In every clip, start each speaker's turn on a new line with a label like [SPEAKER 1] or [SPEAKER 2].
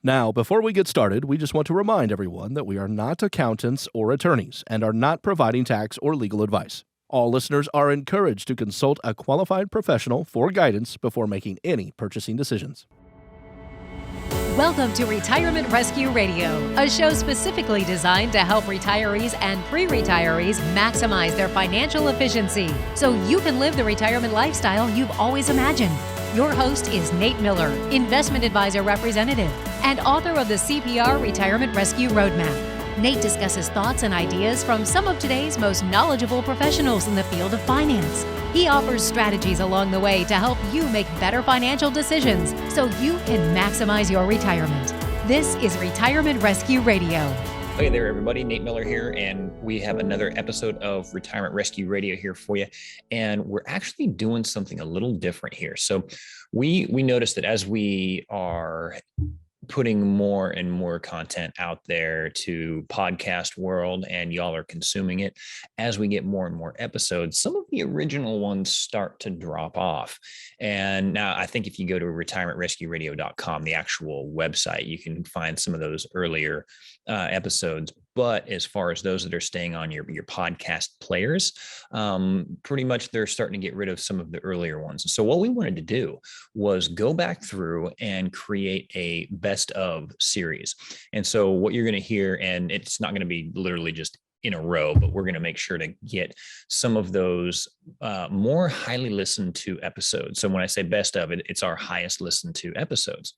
[SPEAKER 1] Now, before we get started, we just want to remind everyone that we are not accountants or attorneys and are not providing tax or legal advice. All listeners are encouraged to consult a qualified professional for guidance before making any purchasing decisions.
[SPEAKER 2] Welcome to Retirement Rescue Radio, a show specifically designed to help retirees and pre-retirees maximize their financial efficiency so you can live the retirement lifestyle you've always imagined. Your host is Nate Miller, investment advisor representative and author of the CPR Retirement Rescue Roadmap. Nate discusses thoughts and ideas from some of today's most knowledgeable professionals in the field of finance. He offers strategies along the way to help you make better financial decisions so you can maximize your retirement. This is Retirement Rescue Radio.
[SPEAKER 3] Hey there, everybody. Nate Miller here, and we have another episode of Retirement Rescue Radio here for you. And we're actually doing something a little different here. So we noticed that as we are putting more and more content out there to podcast world and y'all are consuming it, as we get more and more episodes, some of the original ones start to drop off. And now I think if you go to retirementrescueradio.com, the actual website, you can find some of those earlier episodes. But as far as those that are staying on your podcast players, pretty much they're starting to get rid of some of the earlier ones. So what we wanted to do was go back through and create a best of series. And so what you're going to hear, and it's not going to be literally just in a row, but we're going to make sure to get some of those more highly listened to episodes. So when I say best of, it's our highest listened to episodes.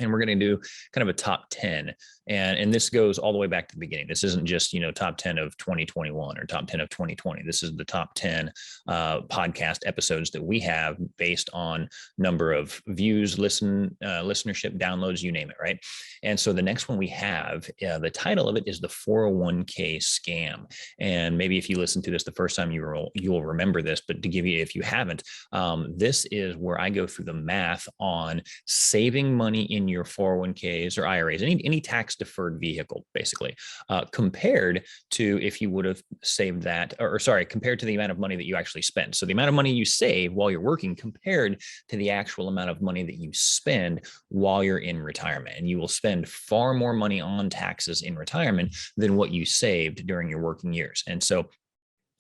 [SPEAKER 3] And we're going to do kind of a top 10. And this goes all the way back to the beginning. This isn't just, top 10 of 2021 or top 10 of 2020. This is the top 10 podcast episodes that we have based on number of views, listenership, downloads, you name it, right? And so the next one we have, the title of it is the 401k scam. And maybe if you listen to this the first time, you'll remember this, but to give you, if you haven't, this is where I go through the math on saving money in your 401ks or IRAs, any tax deferred vehicle, basically, compared to if you would have saved that, compared to the amount of money that you actually spend. So the amount of money you save while you're working compared to the actual amount of money that you spend while you're in retirement. And you will spend far more money on taxes in retirement than what you saved during your working years. And so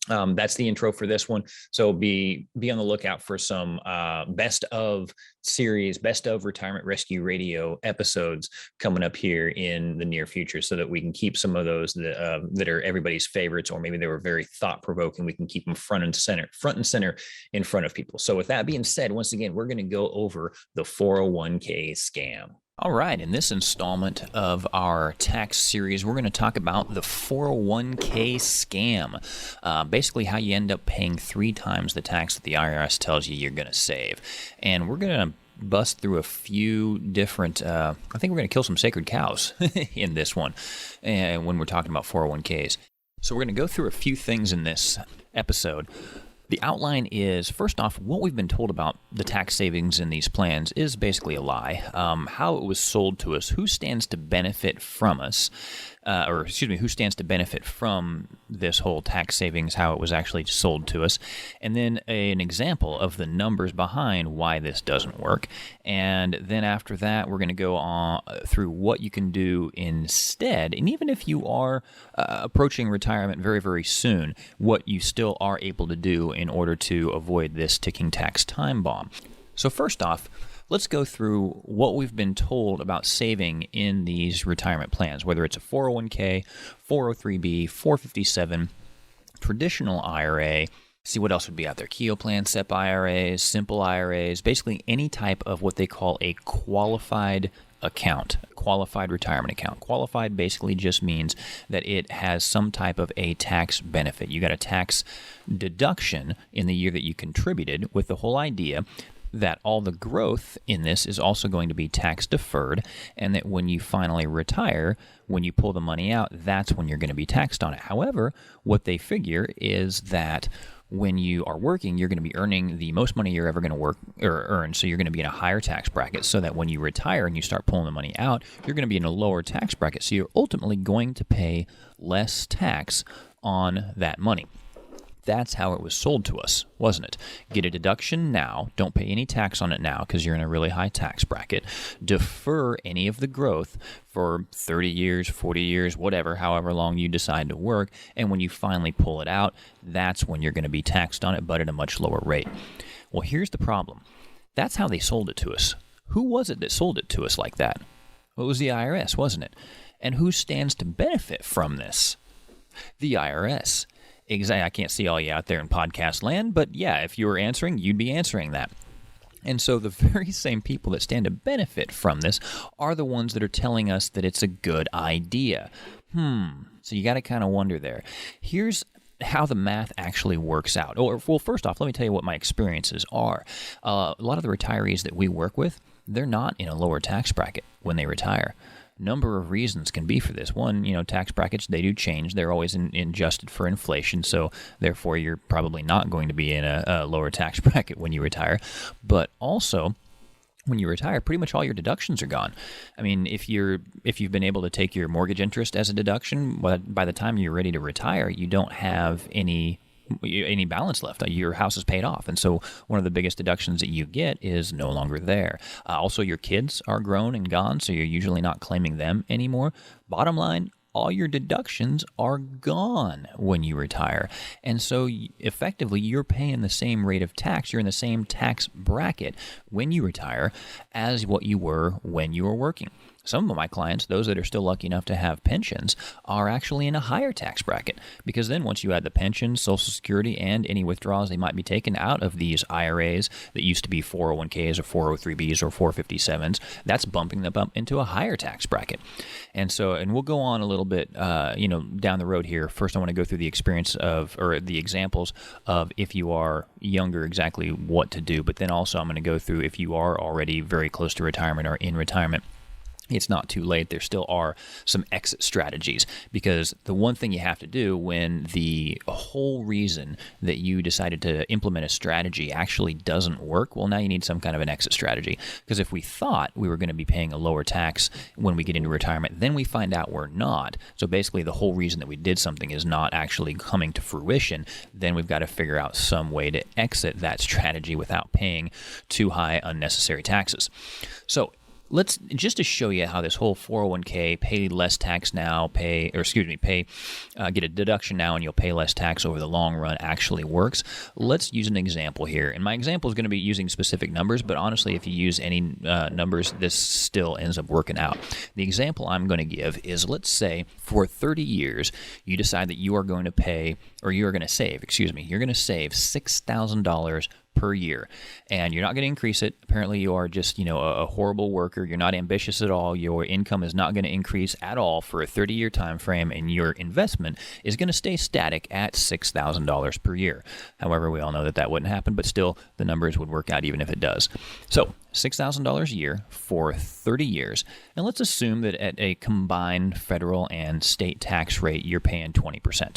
[SPEAKER 3] that's the intro for this one. So be on the lookout for some best of series, best of Retirement Rescue Radio episodes coming up here in the near future, so that we can keep some of those that are everybody's favorites, or maybe they were very thought provoking. We can keep them front and center in front of people. So with that being said, once again, we're going to go over the 401k scam.
[SPEAKER 4] All right, in this installment of our tax series, we're going to talk about the 401k scam, basically how you end up paying 3 times the tax that the IRS tells you you're going to save. And we're going to bust through a few different, I think we're going to kill some sacred cows in this one when we're talking about 401ks. So we're going to go through a few things in this episode. The outline is, first off, what we've been told about the tax savings in these plans is basically a lie. How it was sold to us, who stands to benefit from us, who stands to benefit from this whole tax savings, how it was actually sold to us, and then an example of the numbers behind why this doesn't work. And then after that, we're going to go on through what you can do instead. And even if you are approaching retirement very, very soon, what you still are able to do in order to avoid this ticking tax time bomb. So first off, let's go through what we've been told about saving in these retirement plans, whether it's a 401k, 403b, 457, traditional IRA. See what else would be out there. Keogh plan, SEP IRAs, simple IRAs, basically any type of what they call a qualified account, qualified retirement account. Qualified basically just means that it has some type of a tax benefit. You got a tax deduction in the year that you contributed, with the whole idea that all the growth in this is also going to be tax deferred, and that when you finally retire, when you pull the money out, that's when you're going to be taxed on it. However, what they figure is that when you are working, you're going to be earning the most money you're ever going to work or earn. So you're going to be in a higher tax bracket, so that when you retire and you start pulling the money out, you're going to be in a lower tax bracket. So you're ultimately going to pay less tax on that money. That's how it was sold to us, wasn't it? Get a deduction now. Don't pay any tax on it now because you're in a really high tax bracket. Defer any of the growth for 30 years, 40 years, whatever, however long you decide to work. And when you finally pull it out, that's when you're going to be taxed on it, but at a much lower rate. Well, here's the problem. That's how they sold it to us. Who was it that sold it to us like that? Well, it was the IRS, wasn't it? And who stands to benefit from this? The IRS. Exactly. I can't see all you out there in podcast land, but yeah, if you were answering, you'd be answering that. And so the very same people that stand to benefit from this are the ones that are telling us that it's a good idea. So you got to kind of wonder there. Here's how the math actually works out. Well, first off, let me tell you what my experiences are. A lot of the retirees that we work with, they're not in a lower tax bracket when they retire. Number of reasons can be for this. One, tax brackets, they do change. They're always adjusted for inflation, so therefore you're probably not going to be in a lower tax bracket when you retire. But also, when you retire, pretty much all your deductions are gone. I mean, if you've been able to take your mortgage interest as a deduction, by the time you're ready to retire, you don't have any balance left. Your house is paid off. And so one of the biggest deductions that you get is no longer there. Also, your kids are grown and gone, so you're usually not claiming them anymore. Bottom line, all your deductions are gone when you retire. And so effectively, you're paying the same rate of tax. You're in the same tax bracket when you retire as what you were when you were working. Some of my clients, those that are still lucky enough to have pensions, are actually in a higher tax bracket because then once you add the pension, Social Security, and any withdrawals they might be taken out of these IRAs that used to be 401ks or 403bs or 457s, that's bumping them up into a higher tax bracket. And we'll go on a little bit, down the road here. First, I want to go through the the examples of if you are younger, exactly what to do. But then also I'm going to go through if you are already very close to retirement or in retirement. It's not too late. There still are some exit strategies because the one thing you have to do when the whole reason that you decided to implement a strategy actually doesn't work, well, now you need some kind of an exit strategy. Because if we thought we were going to be paying a lower tax when we get into retirement, then we find out we're not. So basically the whole reason that we did something is not actually coming to fruition. Then we've got to figure out some way to exit that strategy without paying too high unnecessary taxes. So let's just to show you how this whole 401k pay less tax now, get a deduction now and you'll pay less tax over the long run actually works. Let's use an example here. And my example is going to be using specific numbers, but honestly, if you use any numbers, this still ends up working out. The example I'm going to give is, let's say for 30 years, you decide that you're going to save $6,000 per year, and you're not going to increase it. Apparently you are just, a horrible worker. You're not ambitious at all. Your income is not going to increase at all for a 30-year time frame, and your investment is going to stay static at $6,000 per year. However, we all know that wouldn't happen, but still the numbers would work out even if it does. So $6,000 a year for 30 years. And let's assume that at a combined federal and state tax rate, you're paying 20%.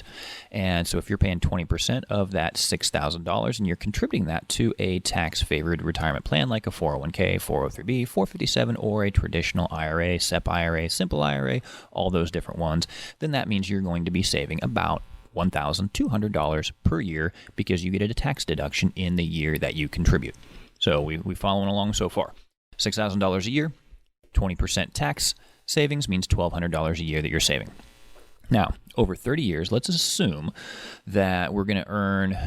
[SPEAKER 4] And so if you're paying 20% of that $6,000 and you're contributing that to a tax-favored retirement plan like a 401k, 403b, 457, or a traditional IRA, SEP IRA, simple IRA, all those different ones, then that means you're going to be saving about $1,200 per year because you get a tax deduction in the year that you contribute. So we following along so far. $6,000 a year, 20% tax savings means $1,200 a year that you're saving. Now, over 30 years, let's assume that we're going to earn,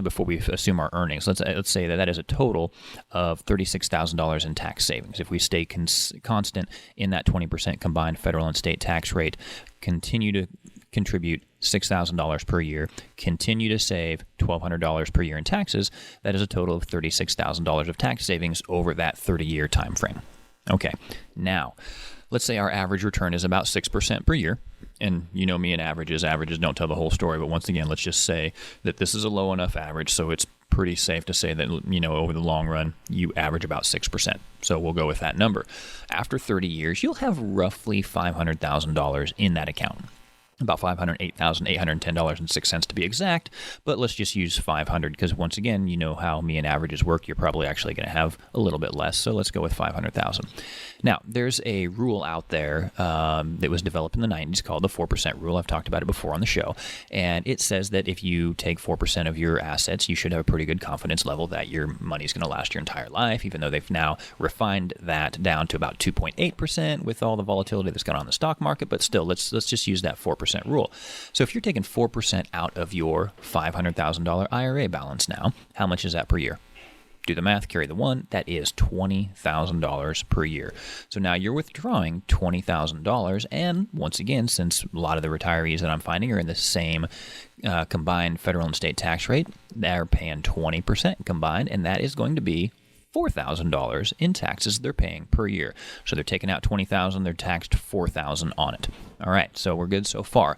[SPEAKER 4] before we assume our earnings, let's say that is a total of $36,000 in tax savings. If we stay constant in that 20% combined federal and state tax rate, continue to contribute $6,000 per year, continue to save $1,200 per year in taxes, that is a total of $36,000 of tax savings over that 30-year time frame. Okay, now, let's say our average return is about 6% per year. And you know me and averages don't tell the whole story. But once again, let's just say that this is a low enough average, so it's pretty safe to say that, over the long run, you average about 6%. So we'll go with that number. After 30 years, you'll have roughly $500,000 in that account. about $508,810.06 to be exact, but let's just use 500 because once again, you know how median averages work. You're probably actually going to have a little bit less, so let's go with 500,000. Now, there's a rule out there that was developed in the 90s called the 4% rule. I've talked about it before on the show, and it says that if you take 4% of your assets, you should have a pretty good confidence level that your money's going to last your entire life, even though they've now refined that down to about 2.8% with all the volatility that's gone on in the stock market, but still, let's just use that 4% rule. So if you're taking 4% out of your $500,000 IRA balance now, how much is that per year? Do the math, carry the one, that is $20,000 per year. So now you're withdrawing $20,000, and once again, since a lot of the retirees that I'm finding are in the same combined federal and state tax rate, they're paying 20% combined, and that is going to be $4,000 in taxes they're paying per year. So they're taking out $20,000, they're taxed $4,000 on it. All right, so we're good so far.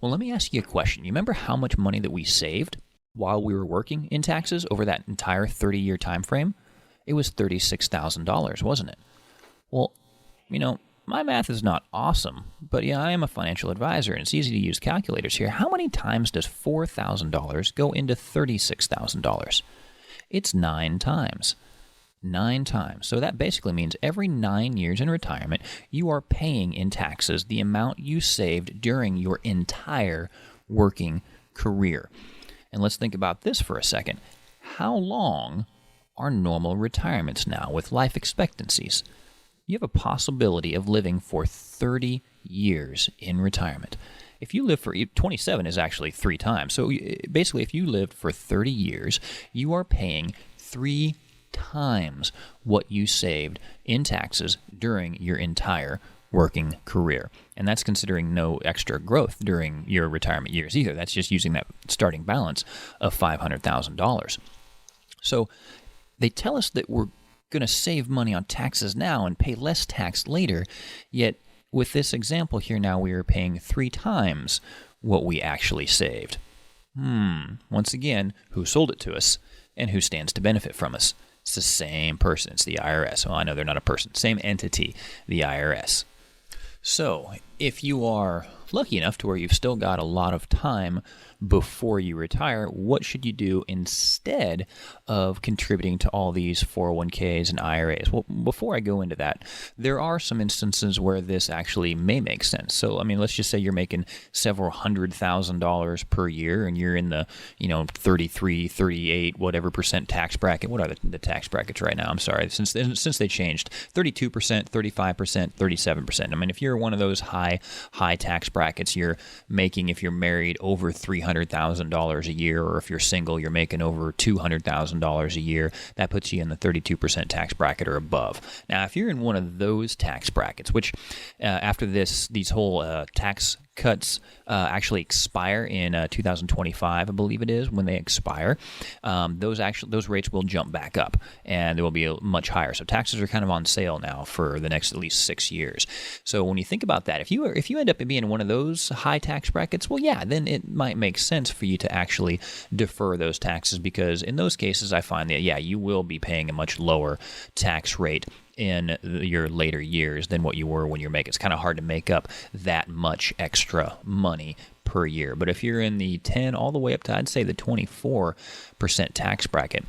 [SPEAKER 4] Well, let me ask you a question. You remember how much money that we saved while we were working in taxes over that entire 30-year time frame? It was $36,000, wasn't it? Well, you know, my math is not awesome, but yeah, I am a financial advisor, and it's easy to use calculators here. How many times does $4,000 go into $36,000? It's 9 times. 9 times. So that basically means every 9 years in retirement, you are paying in taxes the amount you saved during your entire working career. And let's think about this for a second. How long are normal retirements now with life expectancies? You have a possibility of living for 30 years in retirement. If you live for 27 is actually 3 times. So basically, if you lived for 30 years, you are paying 3 times what you saved in taxes during your entire working career. And that's considering no extra growth during your retirement years either. That's just using that starting balance of $500,000. So they tell us that we're going to save money on taxes now and pay less tax later, yet with this example here now, we are paying 3 times what we actually saved. Once again, who sold it to us and who stands to benefit from us? It's the same person. It's the IRS. Well, I know they're not a person. Same entity, the IRS. So if you are lucky enough to where you've still got a lot of time before you retire, what should you do instead of contributing to all these 401ks and IRAs? Well, before I go into that, there are some instances where this actually may make sense. So, I mean, let's just say you're making several $100,000 per year and you're in the, 33, 38, whatever percent tax bracket. What are the tax brackets right now? I'm sorry, since they changed, 32%, 35%, 37%. I mean, if you're one of those high tax brackets, you're making, if you're married, over $300,000 a year, or if you're single, you're making over $200,000 a year. That puts you in the 32% tax bracket or above. Now, if you're in one of those tax brackets, which after these whole tax cuts actually expire in 2025, I believe it is when they expire. Those rates will jump back up, and they will be much higher. So taxes are kind of on sale now for the next at least 6 years. So when you think about that, if you end up being in one of those high tax brackets, well, yeah, then it might make sense for you to actually defer those taxes, because in those cases, I find that you will be paying a much lower tax rate in your later years than what you were when you're making. It's kind of hard to make up that much extra money per year. But if you're in the 10 all the way up to, I'd say, the 24% tax bracket,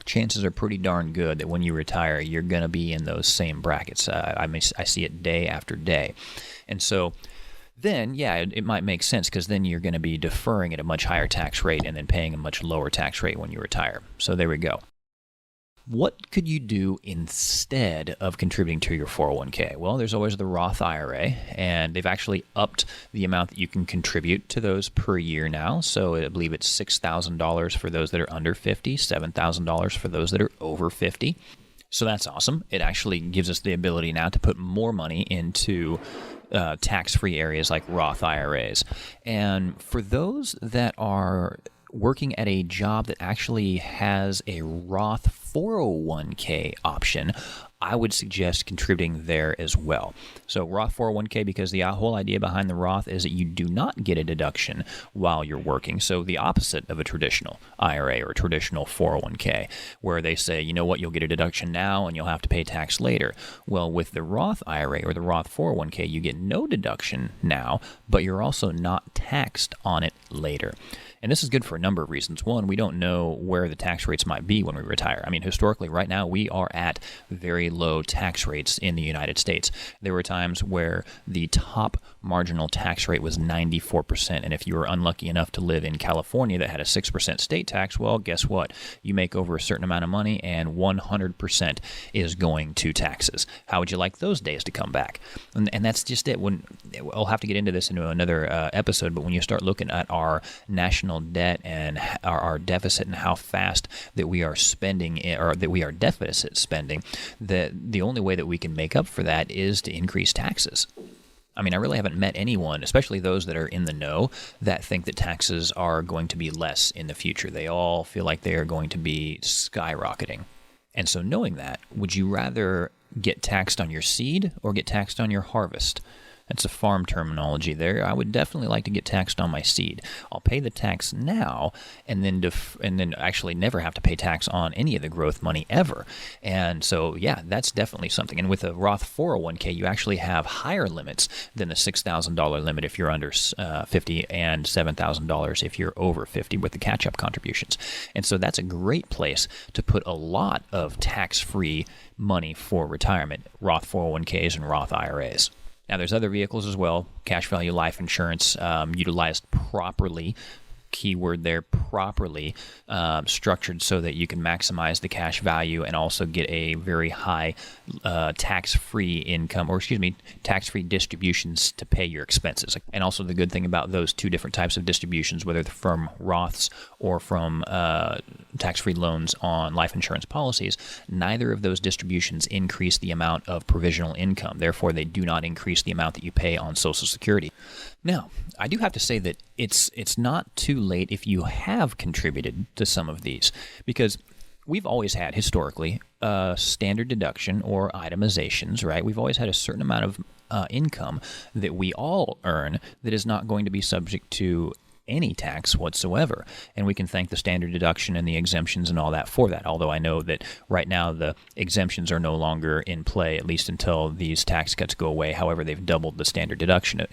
[SPEAKER 4] chances are pretty darn good that when you retire, you're going to be in those same brackets. I see it day after day. And so then, it might make sense, because then you're going to be deferring at a much higher tax rate and then paying a much lower tax rate when you retire. So there we go. What could you do instead of contributing to your 401k? Well, there's always the Roth IRA, and they've actually upped the amount that you can contribute to those per year now. So I believe it's $6,000 for those that are under 50, $7,000 for those that are over 50. So that's awesome. It actually gives us the ability now to put more money into tax-free areas like Roth IRAs. And for those that are working at a job that actually has a Roth 401k option, I would suggest contributing there as well. So Roth 401k, because the whole idea behind the Roth is that you do not get a deduction while you're working. So the opposite of a traditional IRA or a traditional 401k, where they say, you know what, you'll get a deduction now and you'll have to pay tax later. Well, with the Roth IRA or the Roth 401k, you get no deduction now, but you're also not taxed on it later. And this is good for a number of reasons. One, we don't know where the tax rates might be when we retire. I mean, historically, right now, we are at very low tax rates in the United States. There were times where the top marginal tax rate was 94%. And if you were unlucky enough to live in California that had a 6% state tax, well, guess what? You make over a certain amount of money and 100% is going to taxes. How would you like those days to come back? And that's just it. I'll have to get into this into another episode, but when you start looking at our national debt and our deficit and how fast that we are spending, or that we are deficit spending, the only way that we can make up for that is to increase taxes. I mean, I really haven't met anyone, especially those that are in the know, that think that taxes are going to be less in the future. They all feel like they are going to be skyrocketing. And so knowing that, would you rather get taxed on your seed or get taxed on your harvest? That's a farm terminology there. I would definitely like to get taxed on my seed. I'll pay the tax now and then actually never have to pay tax on any of the growth money ever. And so, yeah, that's definitely something. And with a Roth 401k, you actually have higher limits than the $6,000 limit if you're under 50 and $7,000 if you're over 50 with the catch-up contributions. And so that's a great place to put a lot of tax-free money for retirement, Roth 401ks and Roth IRAs. Now, there's other vehicles as well, cash value life insurance, utilized properly, keyword there, properly structured so that you can maximize the cash value and also get a very high tax-free income, or tax-free distributions to pay your expenses. And also the good thing about those two different types of distributions, whether they're from Roths or from tax-free loans on life insurance policies, neither of those distributions increase the amount of provisional income. Therefore, they do not increase the amount that you pay on Social Security. Now, I do have to say that it's not too late if you have contributed to some of these, because we've always had, historically, standard deduction or itemizations, right? We've always had a certain amount of income that we all earn that is not going to be subject to any tax whatsoever. And we can thank the standard deduction and the exemptions and all that for that. Although I know that right now the exemptions are no longer in play, at least until these tax cuts go away. However, they've doubled the standard deduction,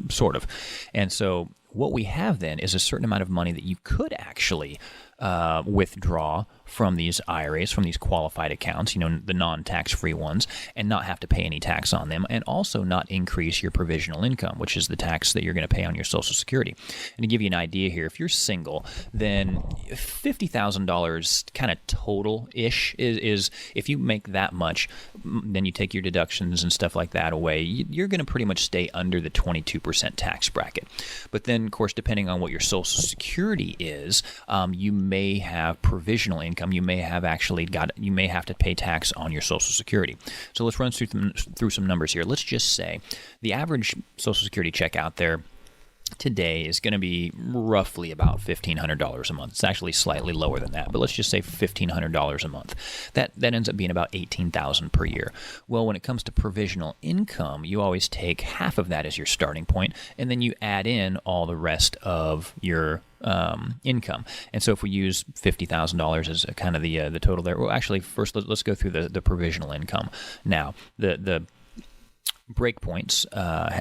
[SPEAKER 4] sort of. And so what we have then is a certain amount of money that you could actually withdraw from these IRAs, from these qualified accounts, the non-tax-free ones, and not have to pay any tax on them, and also not increase your provisional income, which is the tax that you're going to pay on your Social Security. And to give you an idea here, if you're single, then $50,000 kind of total-ish is if you make that much, then you take your deductions and stuff like that away, you're going to pretty much stay under the 22% tax bracket. But then, of course, depending on what your Social Security is, you may have provisional income. You may have to pay tax on your Social Security. So let's run through some numbers here. Let's just say the average Social Security check out there today is going to be roughly about $1,500 a month. It's actually slightly lower than that, but let's just say $1,500 a month. That ends up being about $18,000 per year. Well, when it comes to provisional income, you always take half of that as your starting point, and then you add in all the rest of your income. And so if we use $50,000 as kind of the total there, well, actually, first let's go through the provisional income. Now, the breakpoints,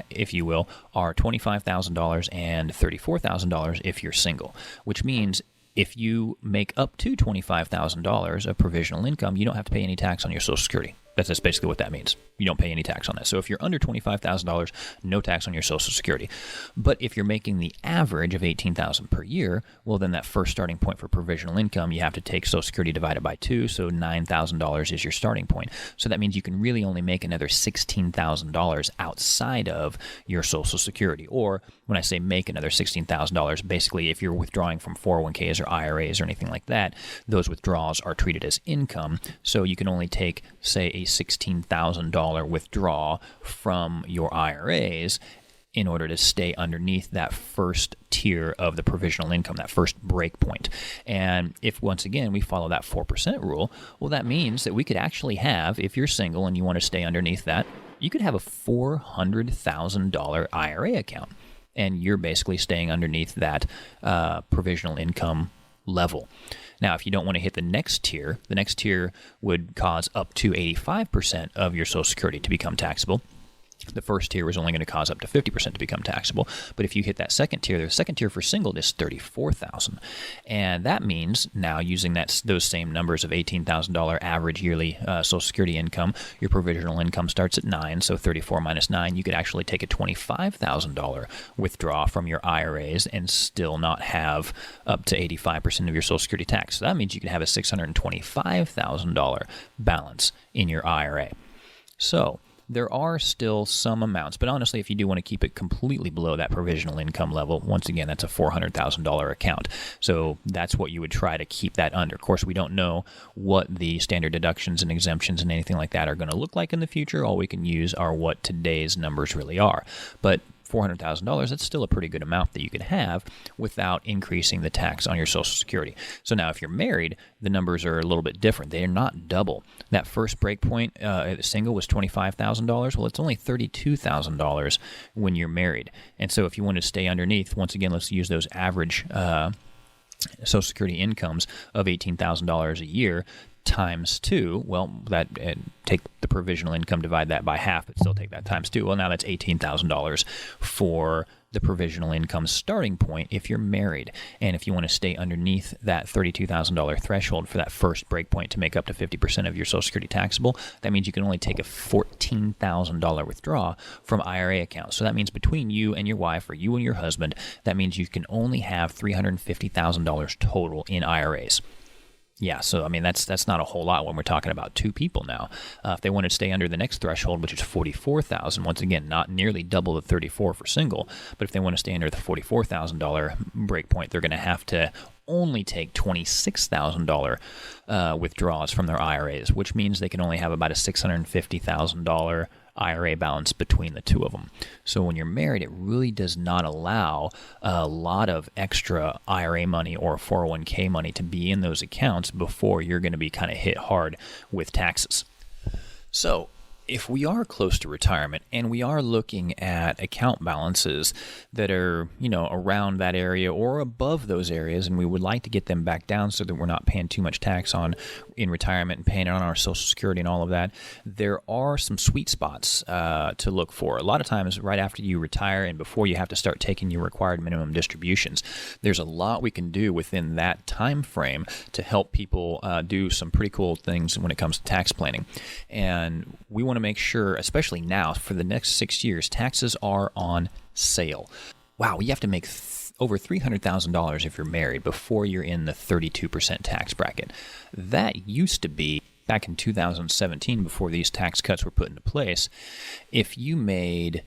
[SPEAKER 4] if you will, are $25,000 and $34,000 if you're single, which means if you make up to $25,000 of provisional income, you don't have to pay any tax on your Social Security. That's basically what that means. You don't pay any tax on that. So if you're under $25,000, no tax on your Social Security. But if you're making the average of $18,000 per year, well, then that first starting point for provisional income, you have to take Social Security divided by 2, so $9,000 is your starting point. So that means you can really only make another $16,000 outside of your Social Security. Or when I say make another $16,000, basically if you're withdrawing from 401ks or IRAs or anything like that, those withdrawals are treated as income. So you can only take, say, a $16,000 withdrawal from your IRAs in order to stay underneath that first tier of the provisional income, that first break point. And if, once again, we follow that 4% rule, well, that means that we could actually have, if you're single and you want to stay underneath that, you could have a $400,000 IRA account, and you're basically staying underneath that provisional income level. Now, if you don't want to hit the next tier would cause up to 85% of your Social Security to become taxable. The first tier was only going to cause up to 50% to become taxable. But if you hit that second tier, the second tier for single is $34,000. And that means now, using those same numbers of $18,000 average yearly Social Security income, your provisional income starts at 9, so 34 minus 9, you could actually take a $25,000 withdrawal from your IRAs and still not have up to 85% of your Social Security tax. So that means you could have a $625,000 balance in your IRA. So there are still some amounts, but honestly, if you do want to keep it completely below that provisional income level, once again, that's a $400,000 account. So that's what you would try to keep that under. Of course, we don't know what the standard deductions and exemptions and anything like that are going to look like in the future. All we can use are what today's numbers really are. But $400,000, that's still a pretty good amount that you could have without increasing the tax on your Social Security. So now if you're married, the numbers are a little bit different. They are not double. That first break point, single, was $25,000. Well, it's only $32,000 when you're married. And so if you want to stay underneath, once again, let's use those average Social Security incomes of $18,000 a year, times 2, well, that take the provisional income, divide that by half, but still take that times 2. Well, now that's $18,000 for the provisional income starting point if you're married. And if you want to stay underneath that $32,000 threshold for that first break point to make up to 50% of your Social Security taxable, that means you can only take a $14,000 withdrawal from IRA accounts. So that means between you and your wife, or you and your husband, that means you can only have $350,000 total in IRAs. Yeah, so I mean that's not a whole lot when we're talking about two people now. If they want to stay under the next threshold, which is $44,000, once again, not nearly double the 34 for single, but if they want to stay under the $44,000 break point, they're going to have to only take $26,000 withdrawals from their IRAs, which means they can only have about a $650,000 IRA balance between the two of them. So when you're married, it really does not allow a lot of extra IRA money or 401k money to be in those accounts before you're going to be kind of hit hard with taxes. So if we are close to retirement and we are looking at account balances that are, around that area or above those areas, and we would like to get them back down so that we're not paying too much tax on in retirement and paying on our Social Security and all of that, there are some sweet spots to look for. A lot of times right after you retire and before you have to start taking your required minimum distributions, there's a lot we can do within that time frame to help people do some pretty cool things when it comes to tax planning. And we want to make sure, especially now, for the next 6 years, taxes are on sale. Wow, you have to make over $300,000 if you're married before you're in the 32% tax bracket. That used to be, back in 2017, before these tax cuts were put into place, if you made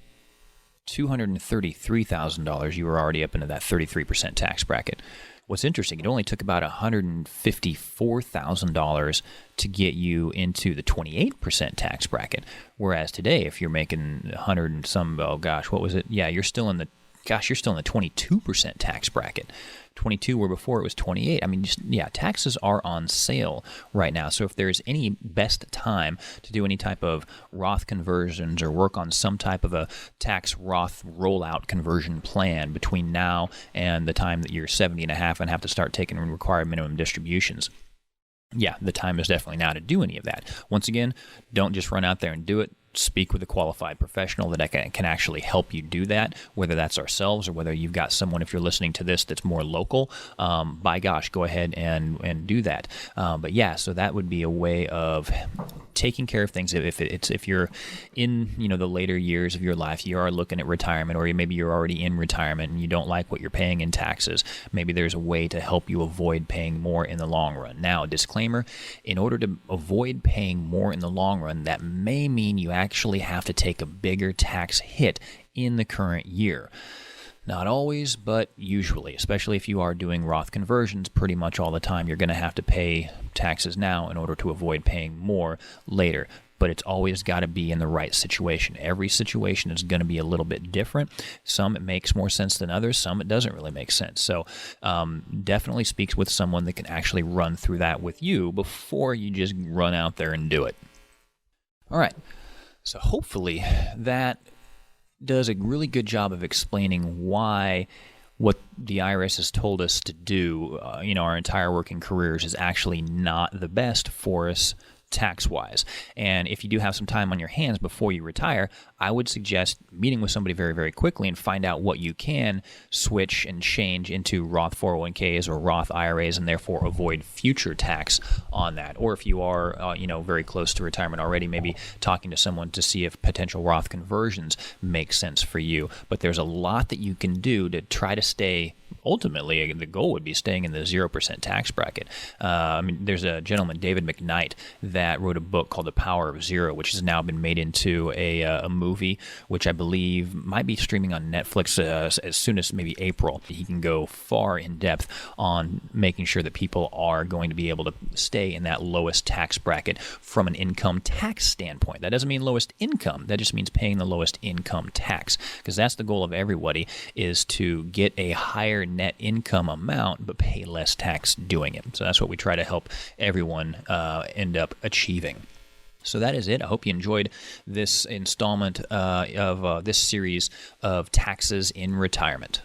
[SPEAKER 4] $233,000, you were already up into that 33% tax bracket. What's interesting, it only took about $154,000 to get you into the 28% tax bracket. Whereas today, if you're making 100 and some, oh gosh, what was it? Yeah, you're still in the 22% tax bracket. 22, where before it was 28. I mean, taxes are on sale right now. So if there's any best time to do any type of Roth conversions or work on some type of a tax Roth rollout conversion plan between now and the time that you're 70 and a half and have to start taking required minimum distributions, the time is definitely now to do any of that. Once again, don't just run out there and do it. Speak with a qualified professional that can actually help you do that, whether that's ourselves or whether you've got someone, if you're listening to this, that's more local. By gosh, go ahead and do that. So that would be a way of taking care of things. If you're in the later years of your life, you are looking at retirement, or maybe you're already in retirement and you don't like what you're paying in taxes, maybe there's a way to help you avoid paying more in the long run. Now, a disclaimer, in order to avoid paying more in the long run, that may mean you actually have to take a bigger tax hit in the current year. Not always, but usually, especially if you are doing Roth conversions pretty much all the time, you're going to have to pay taxes now in order to avoid paying more later. but it's always got to be in the right situation. Every situation is going to be a little bit different. Some it makes more sense than others. Some it doesn't really make sense. So definitely speaks with someone that can actually run through that with you before you just run out there and do it. All right. So hopefully that does a really good job of explaining why what the IRS has told us to do, our entire working careers is actually not the best for us tax-wise. And if you do have some time on your hands before you retire, I would suggest meeting with somebody very, very quickly and find out what you can switch and change into Roth 401ks or Roth IRAs and therefore avoid future tax on that. Or if you are, very close to retirement already, maybe talking to someone to see if potential Roth conversions make sense for you. But there's a lot that you can do to try to stay. Ultimately, the goal would be staying in the 0% tax bracket. There's a gentleman, David McKnight, that wrote a book called The Power of Zero, which has now been made into a movie, which I believe might be streaming on Netflix as soon as maybe April. He can go far in depth on making sure that people are going to be able to stay in that lowest tax bracket from an income tax standpoint. That doesn't mean lowest income. That just means paying the lowest income tax, because that's the goal of everybody, is to get a higher net income amount but pay less tax doing it. So that's what we try to help everyone end up achieving. So that is it. I hope you enjoyed this installment of this series of taxes in retirement.